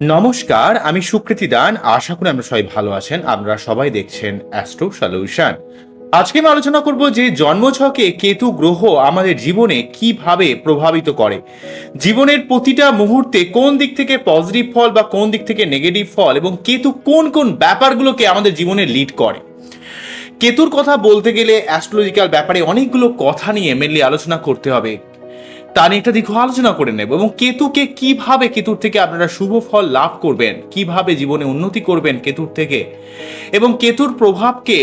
নমস্কার, আমি সুকৃতি দান। আশা করি আমরা সবাই ভালো আছেন। আপনারা সবাই দেখছেন অ্যাস্ট্রো সলিউশন। আজকে আমি আলোচনা করব যে জন্মছকে কেতু গ্রহ আমাদের জীবনে কিভাবে প্রভাবিত করে, জীবনের প্রতিটা মুহূর্তে কোন দিক থেকে পজিটিভ ফল বা কোন দিক থেকে নেগেটিভ ফল, এবং কেতু কোন কোন ব্যাপারগুলোকে আমাদের জীবনে লিড করে। কেতুর কথা বলতে গেলে অ্যাস্ট্রোলজিক্যাল ব্যাপারে অনেকগুলো কথা নিয়ে মেনলি আলোচনা করতে হবে। তা নিয়ে একটা দীর্ঘ আলোচনা করে নেব, এবং কেতুকে কিভাবে, কেতুর থেকে আপনারা শুভ ফল লাভ করবেন, কিভাবে জীবনে উন্নতি করবেন কেতুর থেকে, এবং কেতুর প্রভাবকে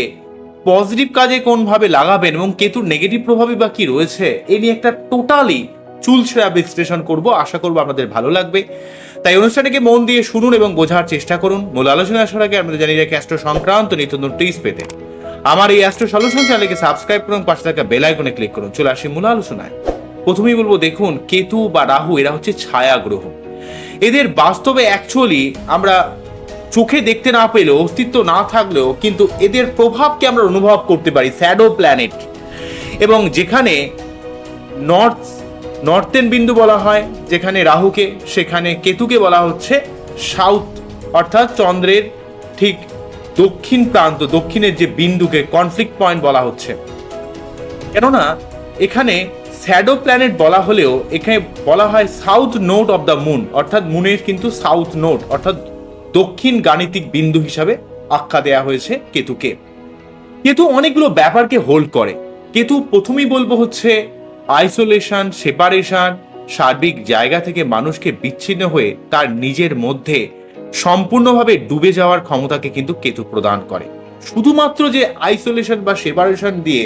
পজিটিভ কাজে কোনভাবে লাগাবেন, এবং কেতুর নেগেটিভ প্রভাবই বা কি রয়েছে, এ নিয়ে একটা টোটালি চুলছেড়া বিশ্লেষণ করব। আশা করবো আপনাদের ভালো লাগবে। তাই অনুষ্ঠানটিকে মন দিয়ে শুনুন এবং বোঝার চেষ্টা করুন। মূল আলোচনা আসার আগে আপনাদের জানিয়ে রাখি, অ্যাস্ট্রো সংক্রান্ত নিত্য নতুন টিপস পেতে আমার এই অ্যাস্ট্রো সলিউশন চ্যানেলকে সাবস্ক্রাইব করুন, পাশে থাকা বেল আইকনে ক্লিক করুন। চলে আসি মূল আলোচনায়। প্রথমেই বলবো, দেখুন, কেতু বা রাহু এরা হচ্ছে ছায়া গ্রহ। এদের বাস্তবে অ্যাকচুয়ালি আমরা চোখে দেখতে না পেলেও, অস্তিত্ব না থাকলেও কিন্তু এদের প্রভাবকে আমরা অনুভব করতে পারি, শ্যাডো প্ল্যানেট। এবং যেখানে নর্থেন বিন্দু বলা হয় যেখানে রাহুকে, সেখানে কেতুকে বলা হচ্ছে সাউথ, অর্থাৎ চন্দ্রের ঠিক দক্ষিণ প্রান্ত, দক্ষিণের যে বিন্দুকে কনফ্লিক্ট পয়েন্ট বলা হচ্ছে। কেননা এখানে শ্যাডো প্ল্যানেট বলা হলেও এখানে বলা হয় south node of the moon, অর্থাৎ মুনের কিন্তু সাউথ নোড, অর্থাৎ দক্ষিণ গাণিতিক বিন্দু হিসাবে আখ্যা দেয়া হয়েছে কেতুকে। কেতু অনেকগুলো ব্যাপারকে হোল্ড করে। কেতু প্রথমেই বলবো হচ্ছে আইসোলেশন, সেপারেশন, সার্বিক জায়গা থেকে মানুষকে বিচ্ছিন্ন হয়ে তার নিজের মধ্যে সম্পূর্ণভাবে ডুবে যাওয়ার ক্ষমতাকে কিন্তু কেতু প্রদান করে। শুধুমাত্র যে আইসোলেশন বা সেপারেশন দিয়ে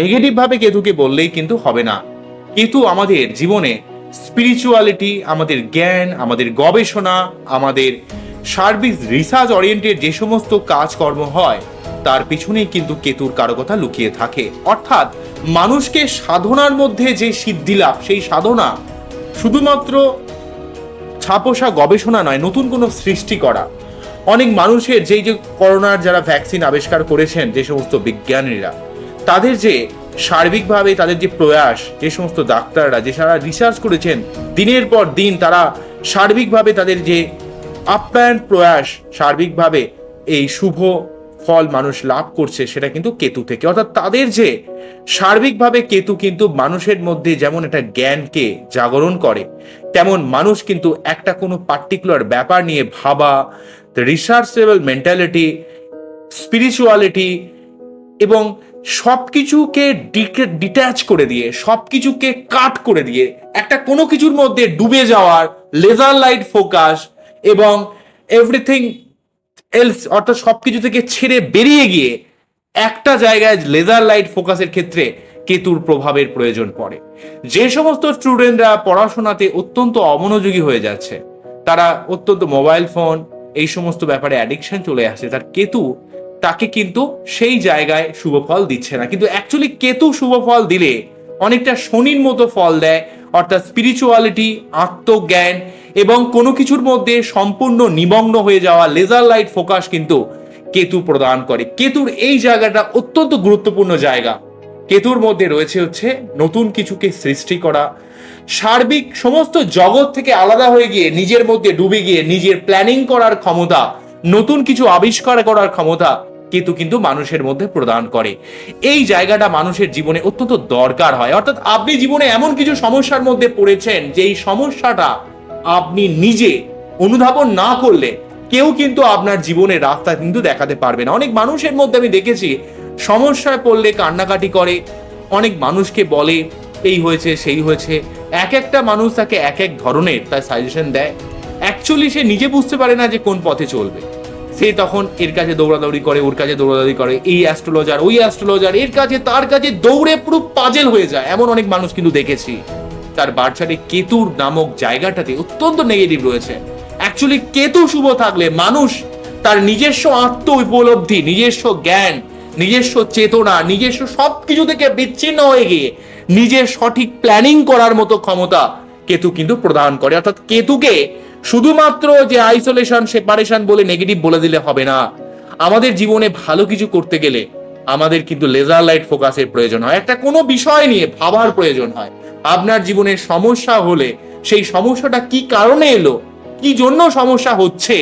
নেগেটিভ ভাবে কেতুকে বললেই কিন্তু হবে না। কেতু আমাদের জীবনে স্পিরিচুয়ালিটি, আমাদের জ্ঞান, আমাদের গবেষণা, আমাদের সার্বিক রিসার্চ ওরিয়েন্টেড যে সমস্ত কাজকর্ম হয় তার পিছনেই কিন্তু কেতুর কারকতা লুকিয়ে থাকে। অর্থাৎ মানুষকে সাধনার মধ্যে যে সিদ্ধি লাভ, সেই সাধনা শুধুমাত্র ছাপোষা গবেষণা নয়, নতুন কোনো সৃষ্টি করা। অনেক মানুষের যেই যে করোনার যারা ভ্যাকসিন আবিষ্কার করেছেন যে সমস্ত বিজ্ঞানীরা, তাদের যে সার্বিকভাবে তাদের যে প্রয়াস, যে সমস্ত ডাক্তাররা যে সারা রিসার্চ করেছেন, দিনের পর দিন তারা সার্বিকভাবে তাদের যে আপ্যায়ন প্রয়াস, সার্বিকভাবে এই শুভ ফল মানুষ লাভ করছে, সেটা কিন্তু কেতু থেকে। অর্থাৎ তাদের যে সার্বিকভাবে কেতু কিন্তু মানুষের মধ্যে যেমন একটা জ্ঞানকে জাগরণ করে, তেমন মানুষ কিন্তু একটা কোনো পার্টিকুলার ব্যাপার নিয়ে ভাবা, রিসার্চেবল মেন্টালিটি, স্পিরিচুয়ালিটি এবং সবকিছুকে ডিট্যাচ করে দিয়ে, সবকিছুকে কাট করে দিয়ে একটা কোনো কিছুর মধ্যে ডুবে যাওয়ার লেজার লাইট ফোকাস এবং এভরিথিং এলস, অর্থাৎ সবকিছু থেকে ছেড়ে বেরিয়ে গিয়ে একটা জায়গায় লেজার লাইট ফোকাসের ক্ষেত্রে কেতুর প্রভাবের প্রয়োজন পড়ে। যে সমস্ত স্টুডেন্টরা পড়াশোনাতে অত্যন্ত অমনোযোগী হয়ে যাচ্ছে, তারা অত্যন্ত মোবাইল ফোন এই সমস্ত ব্যাপারে অ্যাডিকশন চলে আসছে, তার কেতু তাকে কিন্তু সেই জায়গায় শুভ ফল দিচ্ছে না। কিন্তু অ্যাকচুয়ালি কেতু শুভ ফল দিলে অনেকটা শনির মতো ফল দেয়, অর্থাৎ স্পিরিচুয়ালিটি, আত্মজ্ঞান এবং কোনো কিছুর মধ্যে সম্পূর্ণ নিমগ্ন হয়ে যাওয়া লেজার লাইট ফোকাস কিন্তু কেতু প্রদান করে। কেতুর এই জায়গাটা অত্যন্ত গুরুত্বপূর্ণ জায়গা। কেতুর মধ্যে রয়েছে হচ্ছে নতুন কিছুকে সৃষ্টি করা, সার্বিক সমস্ত জগৎ থেকে আলাদা হয়ে গিয়ে নিজের মধ্যে ডুবে গিয়ে নিজের প্ল্যানিং করার ক্ষমতা, নতুন কিছু আবিষ্কার করার ক্ষমতা কেতু কিন্তু মানুষের মধ্যে প্রদান করে। এই জায়গাটা মানুষের জীবনে অত্যন্ত দরকার হয়। অর্থাৎ আপনি জীবনে এমন কিছু সমস্যার মধ্যে পড়েছেন যে এই সমস্যাটা আপনি নিজে অনুধাবন না করলে কেউ কিন্তু আপনার জীবনের রাস্তা কিন্তু দেখাতে পারবে না। অনেক মানুষের মধ্যে আমি দেখেছি সমস্যায় পড়লে কান্নাকাটি করে, অনেক মানুষকে বলে এই হয়েছে সেই হয়েছে, এক একটা মানুষ তাকে এক এক ধরনের তার সাজেশন দেয়। অ্যাকচুয়ালি সে নিজে বুঝতে পারে না যে কোন পথে চলবে। সে তখন এর কাছে দৌড়াদৌড়ি করে, ওর কাছে দৌড়াদৌড়ি করে, এই অ্যাস্ট্রোলজার ওই অ্যাস্ট্রোলজার, এর কাছে তার কাছে দৌড়ে পুরো পাজেল হয়ে যায়। এমন অনেক মানুষ কিন্তু দেখেছি তার বার্চারে কেতুর নামক জায়গাটাতে অত্যন্ত নেগেটিভ রয়েছে। অ্যাকচুয়ালি কেতু শুভ থাকলে মানুষ তার নিজস্ব আত্ম উপলব্ধি, নিজস্ব জ্ঞান, নিজস্ব চেতনা, নিজস্ব সবকিছু থেকে বিচ্ছিন্ন হয়ে গিয়ে নিজের সঠিক প্ল্যানিং করার মতো ক্ষমতা কেতু কিন্তু প্রদান করে। অর্থাৎ কেতুকে শুধুমাত্র যে আইসোলেশন, সেপারেশন বলে নেগেটিভ বলে দিলে হবে না। আমাদের জীবনে ভালো কিছু করতে গেলে আমাদের কিন্তু লেজার লাইট ফোকাসের প্রয়োজন হয়, একটা কোনো বিষয় নিয়ে ভাবার প্রয়োজন হয়। আপনার জীবনে সমস্যা হলে সেই সমস্যাটা কি কারণে এলো, কি জন্য সমস্যা হচ্ছে,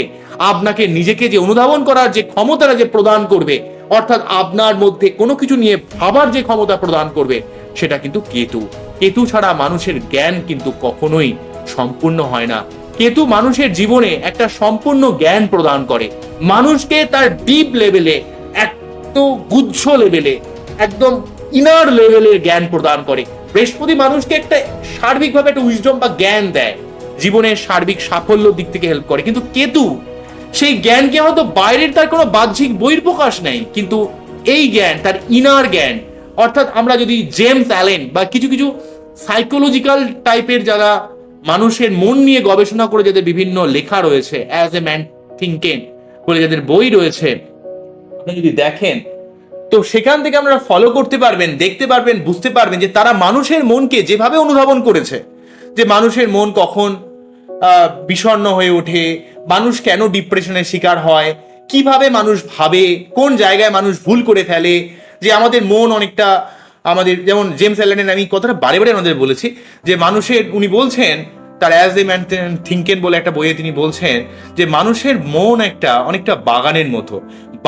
আপনাকে নিজেকে যে অনুধাবন করার যে ক্ষমতাটা যে প্রদান করবে, অর্থাৎ আপনার মধ্যে কোনো কিছু নিয়ে ভাবার যে ক্ষমতা প্রদান করবে, সেটা কিন্তু কেতু। কেতু ছাড়া মানুষের জ্ঞান কিন্তু কখনোই সম্পূর্ণ হয় না। কেতু মানুষের জীবনে একটা সম্পূর্ণ জ্ঞান প্রদান করে, মানুষকে তার ডিপ লেভেলে, এত গুচ্ছ লেভেলে, একদম ইনার লেভেলের জ্ঞান প্রদান করে। বৃহস্পতি মানুষকে একটা সার্বিকভাবে একটা উইজডম বা জ্ঞান দেয়, জীবনের সার্বিক সাফল্যের দিক থেকে হেল্প করে। কিন্তু কেতু সেই জ্ঞানকে হয়তো বাইরের তার কোনো বাহ্যিক বহির্প্রকাশ নেই, কিন্তু এই জ্ঞান তার ইনার জ্ঞান। অর্থাৎ আমরা যদি জেমস অ্যালেন বা কিছু কিছু সাইকোলজিক্যাল টাইপের যারা মানুষের মন নিয়ে গবেষণা করে যাদের বিভিন্ন লেখা রয়েছে, অ্যাজ এ ম্যান থিঙ্কেন বলে যাদের বই রয়েছে, আপনি যদি দেখেন তো সেখান থেকে আপনারা ফলো করতে পারবেন, দেখতে পারবেন, বুঝতে পারবেন যে তারা মানুষের মনকে যেভাবে অনুধাবন করেছে, যে মানুষের মন কখন বিষণ্ণ হয়ে ওঠে, মানুষ কেন ডিপ্রেশনের শিকার হয়, কিভাবে মানুষ ভাবে, কোন জায়গায় মানুষ ভুল করে ফেলে, যে আমাদের মন অনেকটা আমাদের, যেমন জেমস অ্যালেনের আমি কথাটা বারে বারে আমাদের বলেছি, যে মানুষের, উনি বলছেন তার অ্যাজ এ ম্যান থিঙ্কেন বলে একটা বইয়ে তিনি বলছেন যে মানুষের মন অনেকটা বাগানের মতো।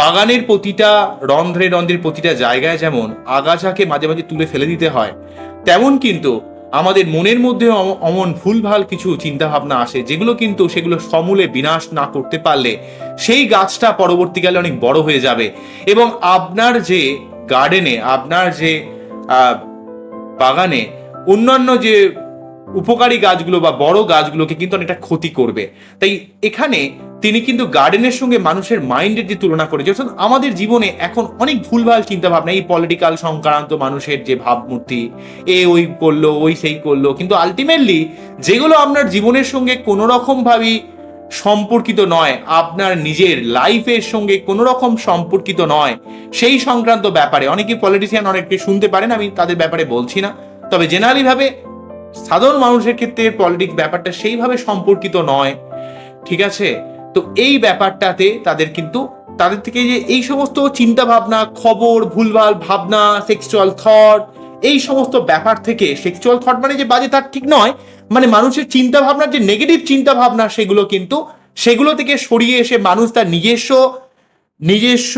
বাগানের প্রতিটা রন্ধ্রে রন্ধ্রের প্রতিটা জায়গায় যেমন আগাছাকে মাঝে মাঝে তুলে ফেলে দিতে হয়, তেমন কিন্তু আমাদের মনের মধ্যে অমন ভুলভাল কিছু চিন্তা ভাবনা আসে, যেগুলো কিন্তু সেগুলো সমূলে বিনাশ না করতে পারলে সেই গাছটা পরবর্তীকালে অনেক বড় হয়ে যাবে এবং আপনার যে গার্ডেনে, আপনার যে বাগানে অন্যান্য যে উপকারী গাছগুলো বা বড় গাছগুলোকে কিন্তু অনেকটা ক্ষতি করবে। তাই এখানে তিনি কিন্তু গার্ডেনের সঙ্গে মানুষের মাইন্ডের যে তুলনা করে, যেমন আমাদের জীবনে এখন অনেক ভুলভাল চিন্তা ভাবনা, এই পলিটিক্যাল সংক্রান্ত মানুষের যে ভাবমূর্তি, এ ওই করলো, ওই সেই করলো, কিন্তু আলটিমেটলি যেগুলো আপনার জীবনের সঙ্গে কোনো রকম ভাবেই সম্পর্কিত নয়, আপনার নিজের লাইফের সঙ্গে কোনো রকম সম্পর্কিত নয়, সেই সংক্রান্ত ব্যাপারে অনেকে পলিটিশিয়ান অনেকে শুনতে পারেন, আমি তাদের ব্যাপারে বলছি না, তবে জেনারেলি ভাবে সাধারণ মানুষের ক্ষেত্রে পলিটিক্স ব্যাপারটা সেইভাবে সম্পর্কিত নয়, ঠিক আছে? তো এই ব্যাপারটাতে তাদের থেকে যে এই সমস্ত চিন্তা ভাবনা, খবর, ভুলভাল ভাবনা, সেক্সুয়াল থট, এই সমস্ত ব্যাপার থেকে, সেক্সুয়াল থট মানে যে বাজে তার ঠিক নয়, মানে মানুষের চিন্তা ভাবনার যে নেগেটিভ চিন্তা ভাবনা, সেগুলো থেকে সরিয়ে এসে মানুষ তার নিজস্ব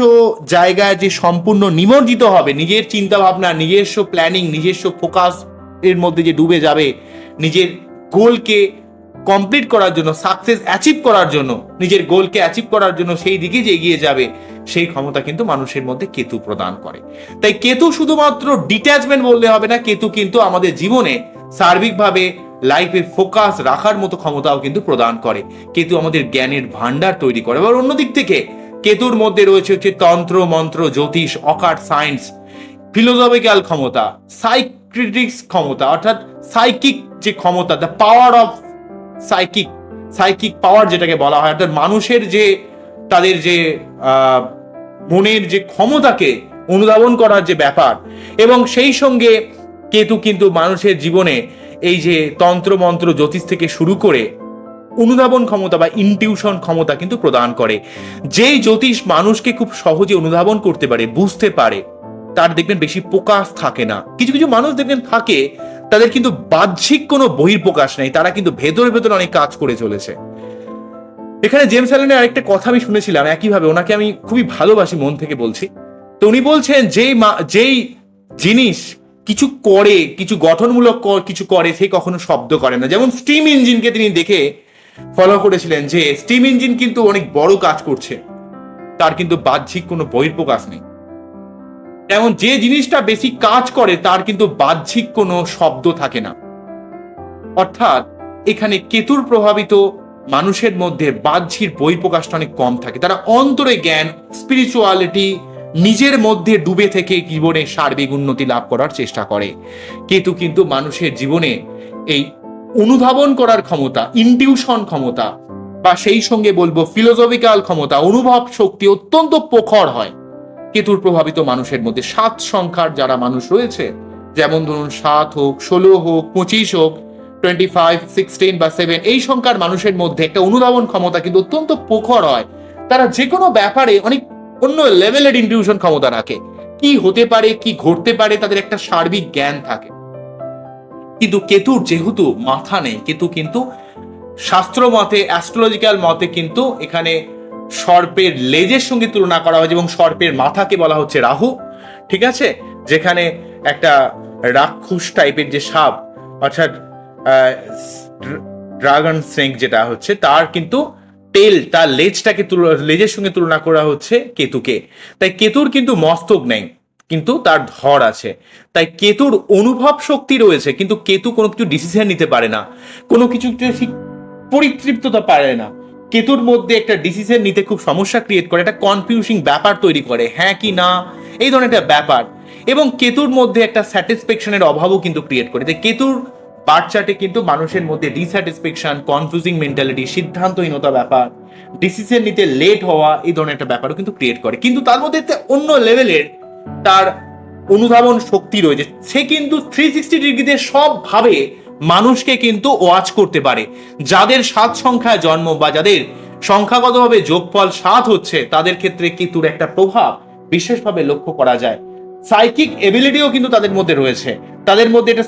জায়গায় যে সম্পূর্ণ নিমজ্জিত হবে, নিজের চিন্তা ভাবনা, নিজস্ব প্ল্যানিং, নিজস্ব ফোকাস এর মধ্যে যে ডুবে যাবে, নিজের গোলকে কমপ্লিট করার জন্য, সাকসেস অ্যাচিভ করার জন্য, নিজের গোলকে অ্যাচিভ করার জন্য সেই দিকে যে এগিয়ে যাবে, সেই ক্ষমতা কিন্তু মানুষের মধ্যে কেতু প্রদান করে। তাই কেতু শুধুমাত্র ডিট্যাচমেন্ট বললে হবে না, কেতু কিন্তু আমাদের জীবনে সার্বিকভাবে লাইফে ফোকাস রাখার মতো ক্ষমতাও কিন্তু প্রদান করে। কেতু আমাদের জ্ঞানের ভান্ডার তৈরি করে। আবার অন্যদিক থেকে কেতুর মধ্যে রয়েছে হচ্ছে তন্ত্র, মন্ত্র, জ্যোতিষ, অকাল্ট সায়েন্স, ফিলোসফিক্যাল ক্ষমতা, সাইকিট্রিক্স ক্ষমতা, অর্থাৎ সাইকিক যে ক্ষমতা, দ্য পাওয়ার অফ সাইকিক পাওয়ার যেটাকে বলা হয়, অর্থাৎ মানুষের যে তাদের যে মনের যে ক্ষমতাকে অনুধাবন করার যে ব্যাপার, এবং সেই সঙ্গে কেতু কিন্তু মানুষের জীবনে এই যে তন্ত্র, মন্ত্র, জ্যোতিষ থেকে শুরু করে অনুধাবন ক্ষমতা বা ইনটিউশন ক্ষমতা কিন্তু প্রদান করে। যেই জ্যোতিষ মানুষকে খুব সহজে অনুধাবন করতে পারে, বুঝতে পারে, তার দেখবেন বেশি প্রকাশ থাকে না। কিছু কিছু মানুষ দেখবেন থাকে, তাদের কিন্তু বাহ্যিক কোনো বহির্প্রকাশ নেই, তারা কিন্তু ভেতরে ভেতরে অনেক কাজ করে চলেছে। এখানে জেমস অ্যালেনের আরেকটা কথা আমি শুনেছিলাম, একইভাবে ওনাকে আমি খুবই ভালোবাসি, মন থেকে বলছি। তো উনি বলছেন যেই জিনিস কিছু করে, কিছু গঠনমূলক কিছু করে, সে কখনো শব্দ করে না। যেমন স্টিম ইঞ্জিনকে তিনি দেখে ফলো করেছিলেন যে স্টিম ইঞ্জিন কিন্তু অনেক বড় কাজ করছে, তার কিন্তু বাহ্যিক কোনো বহির্প্রকাশ নেই। যেমন যে জিনিসটা বেশি কাজ করে, তার কিন্তু বাহ্যিক কোনো শব্দ থাকে না। অর্থাৎ এখানে কেতুর প্রভাবিত মানুষের মধ্যে বাহ্যিক বহিঃপ্রকাশটা অনেক কম থাকে, তারা অন্তরে জ্ঞান, স্পিরিচুয়ালিটি নিজের মধ্যে ডুবে থেকে জীবনে সার্বিক উন্নতি লাভ করার চেষ্টা করে। কেতু কিন্তু মানুষের জীবনে এই অনুধাবন করার ক্ষমতা, ইনটিউশন ক্ষমতা, বা সেই সঙ্গে বলবো ফিলোসফিক্যাল ক্ষমতা, অনুভব শক্তি অত্যন্ত প্রখর হয় কেতুর প্রভাবিত মানুষের মধ্যে। 7 সংখ্যার যারা মানুষ রয়েছে, যেমন ধরুন 7 হোক, 16 হোক, 25 হোক, 25, 16 বা 7, এই সংখ্যার মানুষের মধ্যে একটা অনুধাবন ক্ষমতা কিন্তু অত্যন্ত প্রখর হয়। তারা যে কোনো ব্যাপারে অনেক অন্য লেভেলের ইনটিউশন ক্ষমতা রাখে, কি হতে পারে, কি ঘটতে পারে, তাদের একটা সার্বিক জ্ঞান থাকে। কিন্তু কেতুর যেহেতু মাথা নেই, কেতু কিন্তু শাস্ত্র মতে, অ্যাস্ট্রোলজিক্যাল মতে কিন্তু এখানে সর্পের লেজের সঙ্গে তুলনা করা হয়েছে এবং সর্পের মাথাকে বলা হচ্ছে রাহু। ঠিক আছে, যেখানে একটা রাক্ষস টাইপের যে সাপ, অর্থাৎ ড্রাগন স্নেক যেটা হচ্ছে, তার কিন্তু তার লেজটাকে লেজের সঙ্গে তুলনা করা হচ্ছে কেতুকে। তাই কেতুর কিন্তু মস্তক নেই, কিন্তু তার ধর আছে। তাই কেতুর অনুভব শক্তি রয়েছে, কিন্তু কেতু কোনো কিছু ডিসিশন নিতে পারে না, কোনো কিছু ঠিক পরিতৃপ্ততা পারে না। কেতুর মধ্যে একটা ডিসিশন নিতে খুব সমস্যা ক্রিয়েট করে, একটা কনফিউজিং ব্যাপার তৈরি করে, হ্যাঁ কি না, এই ধরনের একটা ব্যাপার। এবং কেতুর মধ্যে একটা স্যাটিসফ্যাকশনের অভাবও কিন্তু ক্রিয়েট করে। তাই কেতুর বার্থ চার্টে কিন্তু মানুষের মধ্যে ডিস্যাটিসফ্যাকশন, কনফিউজিং মেন্টালিটি, সিদ্ধান্তহীনতা ব্যাপার, ডিসিশন নিতে লেট হওয়া, এই ধরনের একটা ব্যাপারও কিন্তু ক্রিয়েট করে। কিন্তু তার মধ্যে অন্য লেভেলের তার অনুধাবন শক্তি রয়েছে। সে কিন্তু 360 ডিগ্রিতে সবভাবে মানুষকে কিন্তু ওয়াচ করতে পারে। যাদের 7 সংখ্যায় জন্ম বা যাদের সংখ্যাগতভাবে যোগফল 7 হচ্ছে, তাদের ক্ষেত্রে কেতুর একটা প্রভাব বিশেষভাবে লক্ষ্য করা যায়। সাইকিক এবিলিটিও কিন্তু তাদের মধ্যে রয়েছে, তাদের মধ্যে একটা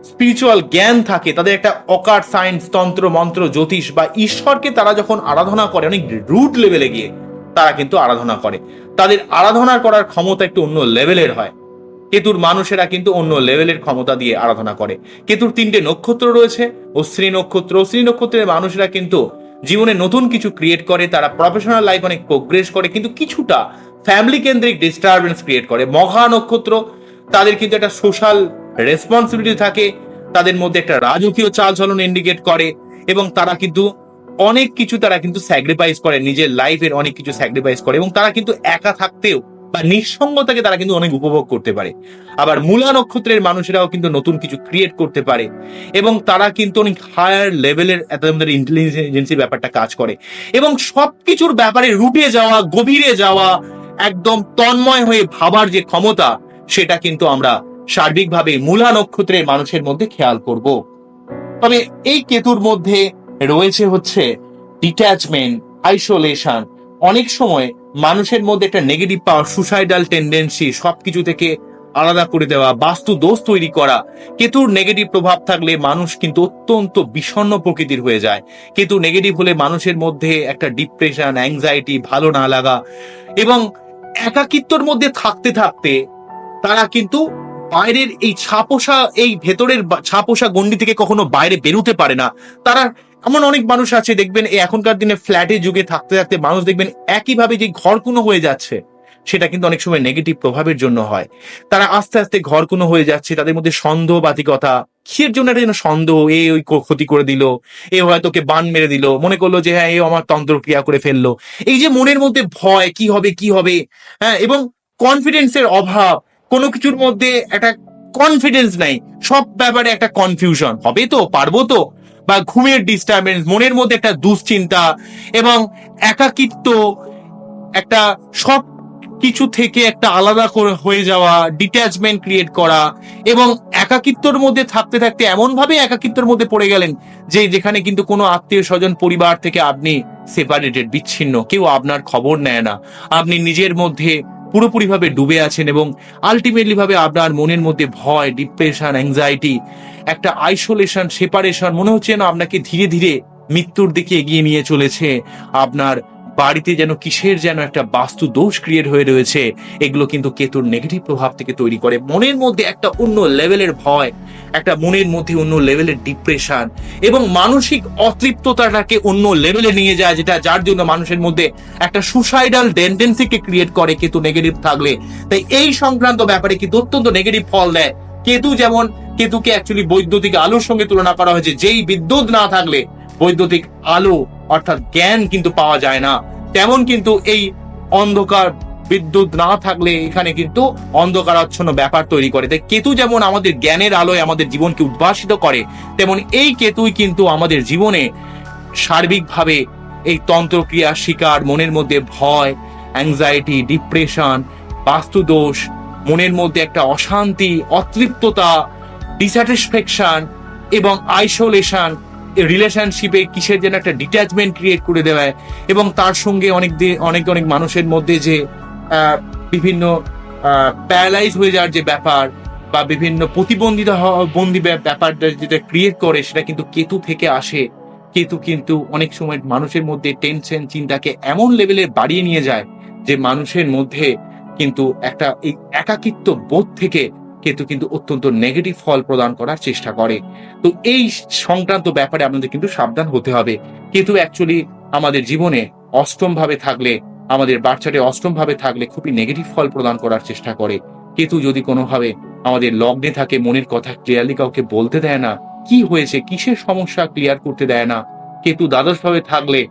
স্পিরিচুয়াল জ্ঞান থাকে, তাদের একটা অকার সায়েন্স, তন্ত্র মন্ত্র, জ্যোতিষ বা ঈশ্বরকে তারা যখন আরাধনা করে, অনেক রুট লেভেলে গিয়ে তারা কিন্তু আরাধনা করে। তাদের আরাধনা করার ক্ষমতা একটু অন্য লেভেলের হয়। কেতুর মানুষেরা কিন্তু অন্য লেভেলের ক্ষমতা দিয়ে আরাধনা করে। কেতুর 3টে নক্ষত্র রয়েছে, অশ্বিনী নক্ষত্র। অশ্বিনী নক্ষত্রের মানুষেরা কিন্তু জীবনে নতুন কিছু ক্রিয়েট করে, তারা প্রফেশনাল লাইফ অনেক প্রোগ্রেস করে, কিন্তু কিছুটা ফ্যামিলি কেন্দ্রিক ডিস্টারবেন্স ক্রিয়েট করে। মঘা নক্ষত্র, তাদের কিন্তু একটা সোশ্যাল রেসপন্সিবিলিটি থাকে, তাদের মধ্যে একটা রাজকীয় চালচলন ইন্ডিকেট করে, এবং তারা কিন্তু অনেক কিছু তারা কিন্তু স্যাক্রিফাইস করে, নিজের লাইফের অনেক কিছু স্যাক্রিফাইস করে, এবং তারা কিন্তু একা থাকতেও বা নিঃসঙ্গতাকে তারা কিন্তু অনেক উপভোগ করতে পারে। আবার মূলা নক্ষত্রের মানুষেরাও কিন্তু নতুন কিছু ক্রিয়েট করতে পারে, এবং তারা কিন্তু অনেক হায়ার লেভেলের তাদের ইন্টেলিজেন্সি ব্যাপারটা কাজ করে, এবং সবকিছুর ব্যাপারে রুটে যাওয়া, গভীরে যাওয়া, একদম তন্ময় হয়ে ভাবার যে ক্ষমতা, সেটা কিন্তু আমরা সার্বিকভাবে মূলা নক্ষত্রের মানুষের মধ্যে খেয়াল করব। তবে এই কেতুর মধ্যে রয়েছে হচ্ছে ডিট্যাচমেন্ট, আইসোলেশন, অনেক সময় মানুষের মধ্যে একটা নেগেটিভ পাওয়ার, সুসাইডাল টেন্ডেন্সি, সবকিছু থেকে আলাদা করে দেওয়া, বাস্তু দোষ তৈরি করা। কেতুর নেগেটিভ প্রভাব থাকলে মানুষ কিন্তু অত্যন্ত বিষণ্ণ প্রকৃতির হয়ে যায়। কেতু নেগেটিভ হলে মানুষের মধ্যে একটা ডিপ্রেশন, অ্যাংজাইটি, ভালো না লাগা, এবং একাকিত্বর মধ্যে থাকতে থাকতে তারা কিন্তু বাইরের এই ভেতরের ছাপোষা গণ্ডি থেকে কখনো বাইরে বেরোতে পারে না। তারা এমন অনেক মানুষ আছে দেখবেন, এই এখনকার দিনে ফ্ল্যাটের যুগে থাকতে থাকতে মানুষ দেখবেন একইভাবে যে ঘরকুনো হয়ে যাচ্ছে, সেটা কিন্তু অনেক সময় নেগেটিভ প্রভাবের জন্য হয়। তারা আস্তে আস্তে ঘরকুনো হয়ে যাচ্ছে, তাদের মধ্যে সন্দেহবাতিকতা, কিসের জন্য একটা যেন সন্দেহ, ওই ক্ষতি করে দিল, হয়তো ওকে বান মেরে দিল, মনে করলো যে হ্যাঁ আমার তন্ত্রক্রিয়া করে ফেললো। এই যে মনের মধ্যে ভয়, কি হবে কি হবে, হ্যাঁ, এবং কনফিডেন্সের অভাব, কোনো কিছুর মধ্যে একটা কনফিডেন্স নাই, সব ব্যাপারে একটা কনফিউশন, হবে তো, পারবো তো, বা ঘুমের ডিস্টারবেন্স, মনের মধ্যে একটা দুশ্চিন্তা, এবং একাকিত্ব, একটা সব কিছু থেকে একটা আলাদা করে হয়ে যাওয়া, ডিট্যাচমেন্ট ক্রিয়েট করা, এবং একাকিত্বর মধ্যে থাকতে থাকতে এমন ভাবে একাকিত্বের মধ্যে পড়ে গেলেন যে যেখানে কিন্তু কোনো আত্মীয় স্বজন, পরিবার থেকে আপনি সেপারেটেড, বিচ্ছিন্ন, কেউ আপনার খবর নেয় না, আপনি নিজের মধ্যে পুরোপুরিভাবে ডুবে আছেন, এবং আলটিমেটলি ভাবে আপনার মনের মধ্যে ভয়, ডিপ্রেশন, অ্যাংজাইটি, একটা আইসোলেশন, সেপারেশন, মনে হচ্ছে না আপনাকে ধীরে ধীরে মৃত্যুর দিকে এগিয়ে নিয়ে চলেছে। আপনার বাড়িতে যেন কিসের যেন একটা বাস্তু দোষ ক্রিয়েট হয়ে রয়েছে। এগুলো কিন্তু কেতুর নেগেটিভ প্রভাব থেকে তৈরি করে। মনের মধ্যে একটা অন্য লেভেলের ভয়, একটা মনের মধ্যে অন্য লেভেলের ডিপ্রেশন, এবং মানসিক অতৃপ্ততাটাকে অন্য লেভেলে নিয়ে যায়, যেটা যার জন্য মানুষের মধ্যে একটা সুসাইডাল টেন্ডেন্সিকে ক্রিয়েট করে কেতু নেগেটিভ থাকলে। তাই এই সংক্রান্ত ব্যাপারে কিন্তু অত্যন্ত নেগেটিভ ফল দেয় কেতু। যেমন কেতুকে অ্যাকচুয়ালি বৈদ্যুতিক আলোর সঙ্গে তুলনা করা হয়েছে, যেই বিদ্যুৎ না থাকলে বৈদ্যুতিক আলো অর্থাৎ জ্ঞান কিন্তু পাওয়া যায় না, তেমন কিন্তু এই অন্ধকার, বিদ্যুৎ না থাকলে এখানে কিন্তু অন্ধকারাচ্ছন্ন ব্যাপার তৈরি করে। তাই কেতু যেমন আমাদের জ্ঞানের আলোয় আমাদের জীবনকে উদ্ভাসিত করে, তেমন এই কেতুই কিন্তু আমাদের জীবনে সার্বিকভাবে এই তন্ত্রক্রিয়া শিকার, মনের মধ্যে ভয়, অ্যাংজাইটি, ডিপ্রেশন, বাস্তুদোষ, মনের মধ্যে একটা অশান্তি, অতৃপ্ততা, ডিস্যাটিসফ্যাকশন, এবং আইসোলেশন, রিলেশনশিপে কিসের যেন একটা ডিট্যাচমেন্ট ক্রিয়েট করে দেওয়ায়, এবং তার সঙ্গে অনেক মানুষের মধ্যে যে বিভিন্ন প্যারালাইজ হয়ে যাওয়ার যে ব্যাপার, বা বিভিন্ন বন্দি ব্যাপারটা যেটা ক্রিয়েট করে, সেটা কিন্তু কেতু থেকে আসে। কেতু কিন্তু অনেক সময় মানুষের মধ্যে টেনশন চিন্তাকে এমন লেভেলে বাড়িয়ে নিয়ে যায় যে মানুষের মধ্যে কিন্তু একটা এই একাকিত্ব বোধ থেকে কেতু কিন্তু অত্যন্ত নেগেটিভ ফল প্রদান করার চেষ্টা করে। তো এই সংক্রান্ত ব্যাপারে আমাদের কিন্তু সাবধান হতে হবে। কেতু অ্যাকচুয়ালি আমাদের জীবনে অষ্টম ভাবে থাকলে, আমাদের বাচ্চাটে অষ্টম ভাবে থাকলে খুবই নেগেটিভ ফল প্রদান করার চেষ্টা করে। কেতু যদি কোনোভাবে আমাদের লগ্নে থাকে, মনের কথা ক্লিয়ারলি কাউকে বলতে দেয় না, কি হয়েছে কিসের সমস্যা ক্লিয়ার করতে দেয় না। কেতু দ্বাদশ ভাবে থাকলে,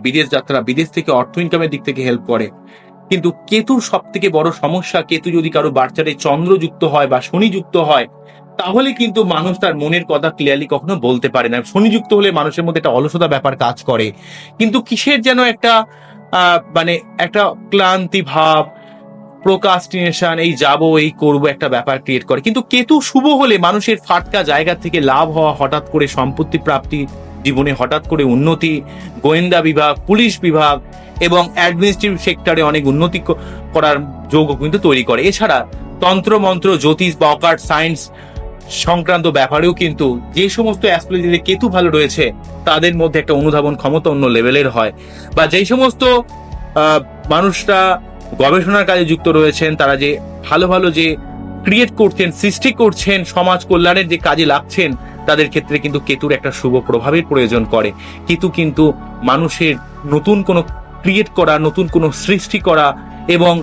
বিদেশ যাত্রা, বিদেশ থেকে অর্থ ইনকামের দিক থেকে হেল্প করে। কিন্তু কেতুর সব থেকে বড় সমস্যা, কেতু যদি কারো বাচ্চারে চন্দ্রযুক্ত হয় বা শনিযুক্ত হয়, তাহলে কিন্তু মানুষ তার মনের কথা ক্লিয়ারলি কখনো বলতে পারে না। শনিযুক্ত হলে মানুষের মধ্যে একটা অলসতা ব্যাপার কাজ করে, কিন্তু কিসের যেন একটা মানে একটা ক্লান্তি ভাব, প্রোকাস্টিনেশন, এই যাবো এই করবো একটা ব্যাপার ক্রিয়েট করে। কিন্তু কেতু শুভ হলে মানুষের ফাটকা জায়গা থেকে লাভ হওয়া, হঠাৎ করে সম্পত্তি প্রাপ্তি, জীবনে হঠাৎ করে উন্নতি, গোয়েন্দা বিভাগ, পুলিশ বিভাগ এবং অ্যাডমিনিস্ট্রেটিভ সেক্টরে অনেক উন্নতি করার যোগও কিন্তু তৈরি করে। এছাড়া তন্ত্র মন্ত্র, জ্যোতিষ বা অকাল্ট সায়েন্স সংক্রান্ত ব্যাপারেও কিন্তু যে সমস্ত অ্যাস্ট্রোলজিতে কেতু ভালো রয়েছে তাদের মধ্যে একটা অনুধাবন ক্ষমতা অন্য লেভেলের হয়। বা যেই সমস্ত মানুষরা গবেষণার কাজে যুক্ত রয়েছেন, তারা যে ভালো ভালো যে ক্রিয়েট করছেন, সৃষ্টি করছেন, সমাজ কল্যাণের যে কাজে লাগছেন, তাদের ক্ষেত্রে কিন্তু কেতুর একটা শুভ প্রভাবের প্রয়োজন করে। কেতু কিন্তু মানুষের নতুন কোনো ক্রিয়েট করা, নতুন কোনো সৃষ্টি করা এবং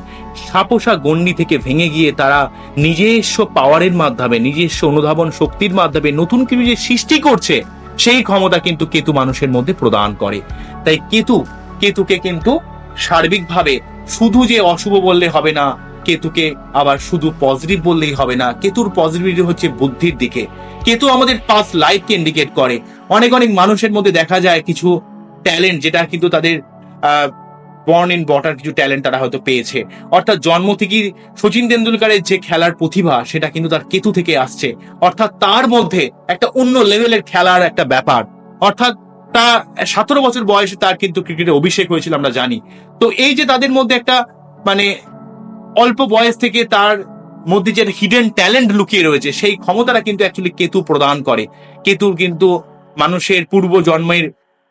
সাপোষা গণ্ডি থেকে ভেঙে গিয়ে তারা নিজস্ব পাওয়ারের মাধ্যমে, নিজস্ব অনুধাবন শক্তির মাধ্যমে নতুন কিছু যে সৃষ্টি করছে, সেই ক্ষমতা কিন্তু কেতু মানুষের মধ্যে প্রদান করে। তাই কেতুকে কিন্তু সার্বিকভাবে শুধু যে অশুভ বললে হবে না, কেতুকে আবার শুধু পজিটিভ বললেই হবে না। কেতুর পজিটিভিটি হচ্ছে বুদ্ধির দিকে। কেতু আমাদের পাস্ট লাইফকে ইন্ডিকেট করে। অনেক মানুষের মধ্যে দেখা যায় কিছু ট্যালেন্ট, যেটা কিন্তু তাদের বর্ন ইন বটার কিছু ট্যালেন্ট তারা হয়তো পেয়েছে। অর্থাৎ জন্ম থেকেই সচিন তেন্ডুলকারের যে খেলার প্রতিভা, সেটা কিন্তু তার কেতু থেকে আসছে। অর্থাৎ তার মধ্যে একটা অন্য লেভেলের খেলার একটা ব্যাপার। অর্থাৎ তা 17 বছর বয়সে তার কিন্তু ক্রিকেটে অভিষেক হয়েছিল, আমরা জানি। তো এই যে তাদের মধ্যে একটা মানে অল্প বয়স থেকে তার মধ্যে যে হিডেন ট্যালেন্ট লুকিয়ে রয়েছে, সেই ক্ষমতাটা কিন্তু অ্যাকচুয়ালি কেতু প্রদান করে। কেতুর কিন্তু মানুষের পূর্ব জন্মের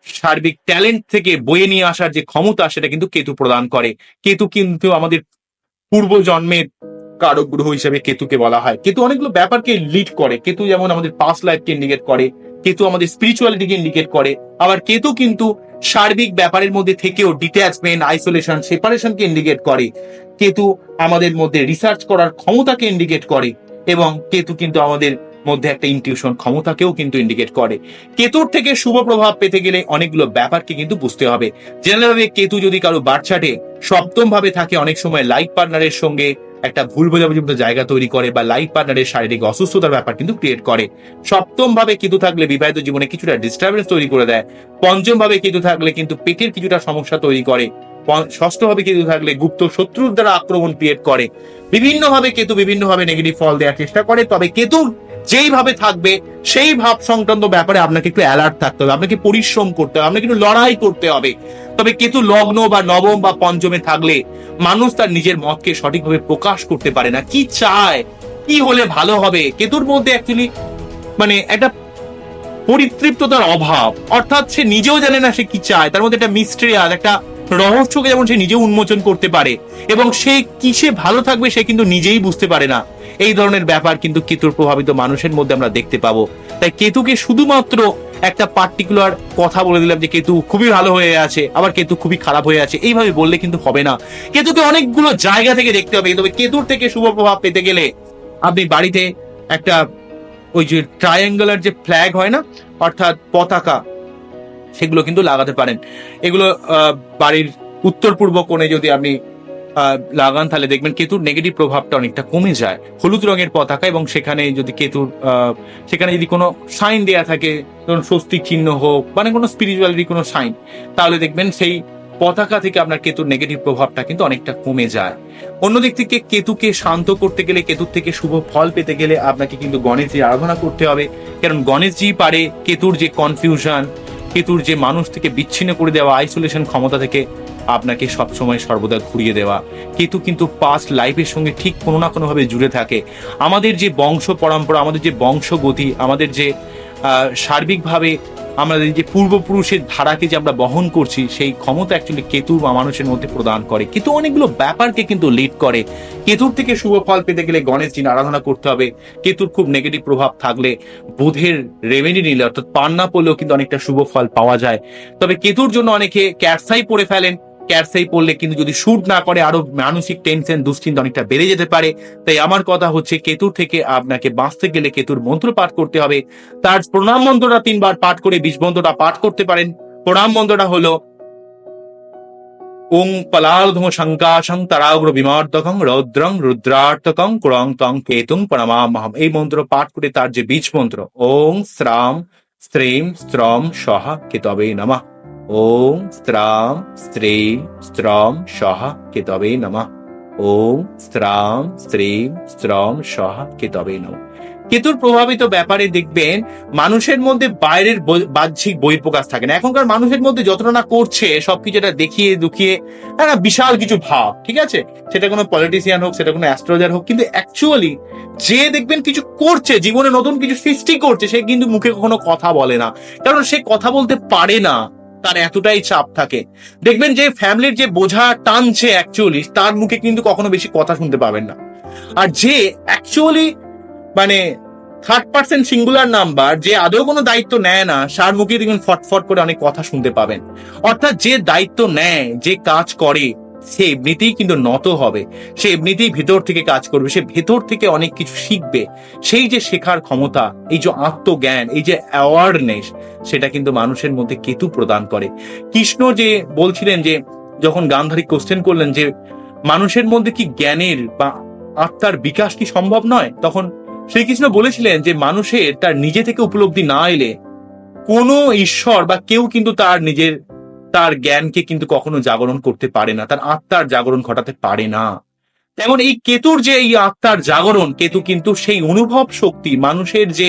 সার্বিক ট্যালেন্ট থেকে বয়ে নিয়ে আসার যে ক্ষমতা, সেটা কিন্তু কেতু প্রদান করে। কেতু কিন্তু আমাদের পূর্ব জন্মের কারক গ্রহ হিসেবে কেতুকে বলা হয়। কেতু অনেকগুলো ব্যাপারকে লিড করে। কেতু যেমন আমাদের পাস্ট লাইফকে ইন্ডিকেট করে, কেতু আমাদের স্পিরিচুয়ালিটিকে ইন্ডিকেট করে, আবার কেতু কিন্তু সার্বিক ব্যাপারের মধ্যে থেকেও ডিট্যাচমেন্ট, আইসোলেশন, সেপারেশনকে ইন্ডিকেট করে। কেতু আমাদের মধ্যে রিসার্চ করার ক্ষমতাকে ইন্ডিকেট করে এবং কেতু কিন্তু আমাদের মধ্যে একটা ইনটিউশন ক্ষমতাকেও কিন্তু ইন্ডিকেট করে। কেতুর থেকে শুভ প্রভাব পেতে গেলে অনেকগুলো ব্যাপারকে কিন্তু বুঝতে হবে। জেনারেলভাবে কেতু যদি কারো বার্থ চার্টে সপ্তম ভাবে থাকে, অনেক সময় লাইফ পার্টনারের সঙ্গে একটা ভুল বোঝাবুঝির জায়গা তৈরি করে বা লাইফ পার্টনারের শারীরিক অসুস্থতার ব্যাপার কিন্তু ক্রিয়েট করে। সপ্তম ভাবে কেতু থাকলে বিবাহিত জীবনে কিছুটা ডিস্টারবেন্স তৈরি করে দেয়। পঞ্চম ভাবে কেতু থাকলে কিন্তু পেটের কিছুটা সমস্যা তৈরি করে। ষষ্ঠ ভাবে কেতু থাকলে গুপ্ত শত্রুর দ্বারা আক্রমণ ক্রিয়েট করে। বিভিন্নভাবে কেতু বিভিন্নভাবে নেগেটিভ ফল দেওয়ার চেষ্টা করে। তবে কেতু যেইভাবে থাকবে সেই ভাব সংক্রান্ত ব্যাপারে আপনাকে একটু অ্যালার্ট থাকতে হবে, আপনাকে পরিশ্রম করতে হবে, আপনাকে একটু লড়াই করতে হবে। তবে কেতু লগ্ন বা নবম বা পঞ্চমে থাকলে মানুষ তার নিজের মতকে সঠিকভাবে প্রকাশ করতে পারে না। কি চায়, কি হলে ভালো হবে, কেতুর মধ্যে অ্যাকচুয়ালি মানে একটা পরিতৃপ্ততার অভাব। অর্থাৎ সে নিজেও জানে না সে কি চায়, তার মধ্যে একটা মিস্টেরিয়াস একটা রহস্যকে যেমন সে নিজেও উন্মোচন করতে পারে এবং সে কিসে ভালো থাকবে সে কিন্তু নিজেই বুঝতে পারে না। এই ধরনের ব্যাপার কিন্তু কেতুর প্রভাবিত মানুষের মধ্যে আমরা দেখতে পাবো। তাই কেতুকে শুধুমাত্র একটা পার্টিকুলার কথা বলে দিলাম যে কেতু খুবই ভালো হয়ে আছে, আবার কেতু খুবই খারাপ হয়ে আছে, এইভাবে বললে কিন্তু হবে না। কেতুকে অনেকগুলো জায়গা থেকে দেখতে হবে। তবে কেতুর থেকে শুভ প্রভাব পেতে গেলে আপনি বাড়িতে একটা ওই যে ট্রায়াঙ্গুলার যে ফ্ল্যাগ হয় না, অর্থাৎ পতাকা, সেগুলো কিন্তু লাগাতে পারেন। এগুলো বাড়ির উত্তর পূর্ব কোণে যদি আপনি লাগান, তাহলে দেখবেন কেতুর নেগেটিভ প্রভাবটা অনেকটা কমে যায়। হলুদ রঙের পতাকা, এবং সেখানে যদি কেতুর সেখানে যদি কোনো সাইন দেয়া থাকে, ধরুন স্বস্তিক চিহ্ন হোক, মানে কোনো স্পিরিচুয়ালিটি কোনো সাইন, তাহলে দেখবেন সেই পতাকা থেকে আপনার কেতুর নেগেটিভ প্রভাবটা কিন্তু অনেকটা কমে যায়। অন্যদিক থেকে কেতুকে শান্ত করতে গেলে, কেতুর থেকে শুভ ফল পেতে গেলে আপনাকে কিন্তু গণেশজির আরাধনা করতে হবে। কারণ গণেশজি পারে কেতুর যে কনফিউশন, কেতুর যে মানুষ থেকে বিচ্ছিন্ন করে দেওয়া আইসোলেশন ক্ষমতা থেকে আপনাকে সবসময় সর্বদা ঘুরিয়ে দেওয়া। কেতু কিন্তু পাস্ট লাইফের সঙ্গে ঠিক কোনো না কোনোভাবে জুড়ে থাকে। আমাদের যে বংশ পরম্পরা, আমাদের যে বংশগতি, আমাদের যে সার্বিকভাবে আমাদের যে পূর্বপুরুষের ধারাকে যে আমরা বহন করছি সেই ক্ষমতা অ্যাকচুয়ালি কেতু বা মানুষের মধ্যে প্রদান করে। কেতু অনেকগুলো ব্যাপারকে কিন্তু লিড করে। কেতুর থেকে শুভ ফল পেতে গেলে গণেশজির আরাধনা করতে হবে। কেতুর খুব নেগেটিভ প্রভাব থাকলে বুধের রেমেডি নিলে অর্থাৎ পান্না পড়লেও কিন্তু অনেকটা শুভ ফল পাওয়া যায়। তবে কেতুর জন্য অনেকে ক্যারসাই পড়ে ফেলেন। ক্যারসাই পড়লে কিন্তু যদি শুট না করে আরো মানসিক টেনশন দুশ্চিন্তা অনেকটা বেড়ে যেতে পারে। তাই আমার কথা হচ্ছে কেতুর থেকে আপনাকে বাঁচতে গেলে কেতুর মন্ত্র পাঠ করতে হবে। তার প্রণাম মন্ত্রটা 3 বার পাঠ করে বীজ মন্ত্রটা পাঠ করতে পারেন। প্রণাম মন্ত্রটা হলো ওং পলার্ধম শঙ্কাশং তরাগ্র বিমার্দকং রৌদ্রং রুদ্রার্তকং কুরং তং কেতুং প্রণমামহম। এই মন্ত্র পাঠ করে তার যে বীজ মন্ত্র ওং শ্রাম স্ত্রীম স্ত্রম সহ কেতবে নমঃ, ওং স্ত্রাম স্ত্রীম স্ত্রম সহ কেতবে নমঃ, ওং স্ত্রাম স্ত্রীম স্ত্রম সহ কেতবে নমঃ। কেতুর প্রভাবিত ব্যাপারে দেখবেন মানুষের মধ্যে বাইরের বাহ্যিক বহিঃপ্রকাশ থাকে না। এখনকার মানুষের মধ্যে যতটা না করছে সবকিছু এটা দেখিয়ে দুখিয়ে একটা বিশাল কিছু ভাব, ঠিক আছে, সেটা কোনো পলিটিশিয়ান হোক, সেটা কোনো অ্যাস্ট্রোলজার হোক, কিন্তু অ্যাকচুয়ালি যে দেখবেন কিছু করছে, জীবনে নতুন কিছু সৃষ্টি করছে, সে কিন্তু মুখে কখনো কথা বলে না, কারণ সে কথা বলতে পারে না, তার এতটাই চাপ থাকে। দেখবেন যে ফ্যামিলির যে বোঝা টানছে অ্যাকচুয়ালি তার মুখে কিন্তু কখনো বেশি কথা শুনতে পাবেন না। আর যে অ্যাকচুয়ালি মানে 3rd-person সিঙ্গুলার নাম্বার, যে আদৌ কোনো দায়িত্ব নেয় না, সার মুখে দেখবেন ফটফট করে অনেক কথা শুনতে পাবেন। অর্থাৎ যে দায়িত্ব নেয়, যে কাজ করে, সে এমনিতেই কিন্তু নত হবে, সে এমনিতেই ভেতর থেকে কাজ করবে, সে ভেতর থেকে অনেক কিছু শিখবে। সেই যে শেখার ক্ষমতা, এই যে আত্মজ্ঞান, এই যে অ্যাওয়ারনেস, সেটা কিন্তু মানুষের মধ্যে কেতু প্রদান করে। কৃষ্ণ যে বলছিলেন, যে যখন গান্ধারী কোশ্চেন করলেন যে মানুষের মধ্যে কি জ্ঞানের বা আত্মার বিকাশ কি সম্ভব নয়, তখন শ্রীকৃষ্ণ বলেছিলেন যে মানুষের তার নিজে থেকে উপলব্ধি না এলে কোনো ঈশ্বর বা কেউ কিন্তু তার জ্ঞানকে কিন্তু কখনো জাগরণ করতে পারে না, তার আত্মার জাগরণ ঘটাতে পারে না। তেমন এই কেতুর যে এই আত্মার জাগরণ, কেতু কিন্তু সেই অনুভব শক্তি, মানুষের যে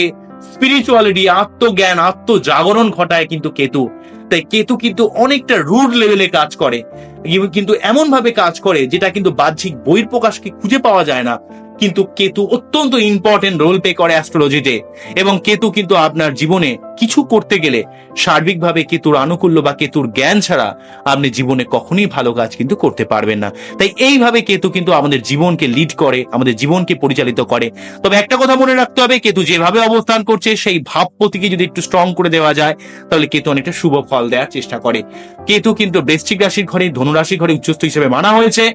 স্পিরিচুয়ালিটি, আত্মজ্ঞান, আত্মজাগরণ ঘটায় কিন্তু কেতু। তাই কেতু কিন্তু অনেকটা রুট লেভেলে কাজ করে, কিন্তু এমন ভাবে কাজ করে যেটা কিন্তু বাহ্যিক বহিঃপ্রকাশকে খুঁজে পাওয়া যায় না, কিন্তু কেতু অত্যন্ত ইম্পর্টেন্ট রোল প্লে করে অ্যাস্ট্রোলজিতে। এবং কেতু কিন্তু আপনার জীবনে কিছু করতে গেলে সার্বিকভাবে কেতুর আনুকূল্য বা কেতুর জ্ঞান ছাড়া আপনি জীবনে কখনোই ভালো কাজ কিন্তু করতে পারবেন না। তাই এইভাবে কেতু কিন্তু আমাদের জীবনকে লিড করে, আমাদের জীবনকে পরিচালিত করে। তবে একটা কথা মনে রাখতে হবে, কেতু যেভাবে অবস্থান করছে সেই ভাবপতিকে যদি একটু স্ট্রং করে দেওয়া যায়, তাহলে কেতু অনেকটা শুভ ফল দেওয়ার চেষ্টা করে। কেতু কিন্তু বৃশ্চিক রাশির ঘরে, ধনুরাশির ঘরে উচ্চস্থ হিসেবে মানা হয়েছে,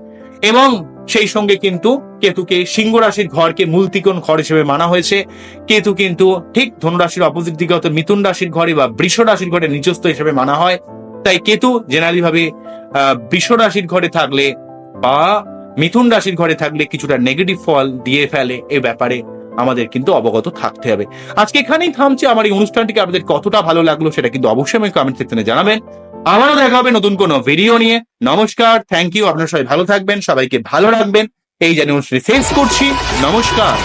এবং সেই সঙ্গে কিন্তু কেতুকে সিংহ রাশির ঘরকে মূল ত্রিকোণ ঘর হিসেবে মানা হয়েছে। কেতু কিন্তু ঠিক ধনুরাশির অপোজিট দিকে অর্থাৎ মিথুন রাশির ঘরে বা বৃষ রাশির ঘরে নিচস্থ হিসেবে মানা হয়। তাই কেতু জেনারেলি ভাবে বৃষ রাশির ঘরে থাকলে বা মিথুন রাশির ঘরে থাকলে কিছুটা নেগেটিভ ফল দিয়ে ফেলে, এ ব্যাপারে আমাদের কিন্তু অবগত থাকতে হবে। আজকে এখানেই থামছে। আমার এই অনুষ্ঠানটিকে আপনাদের কতটা ভালো লাগলো সেটা কিন্তু অবশ্যই আমি কমেন্ট সেকশনে জানাবেন। আবারও দেখা হবে নতুন কোনো ভিডিও নিয়ে। নমস্কার, থ্যাংক ইউ। আপনারা সবাই ভালো থাকবেন, সবাইকে ভালো রাখবেন, এই জানিয়ে অনুষ্ঠানে শেষ করছি। নমস্কার।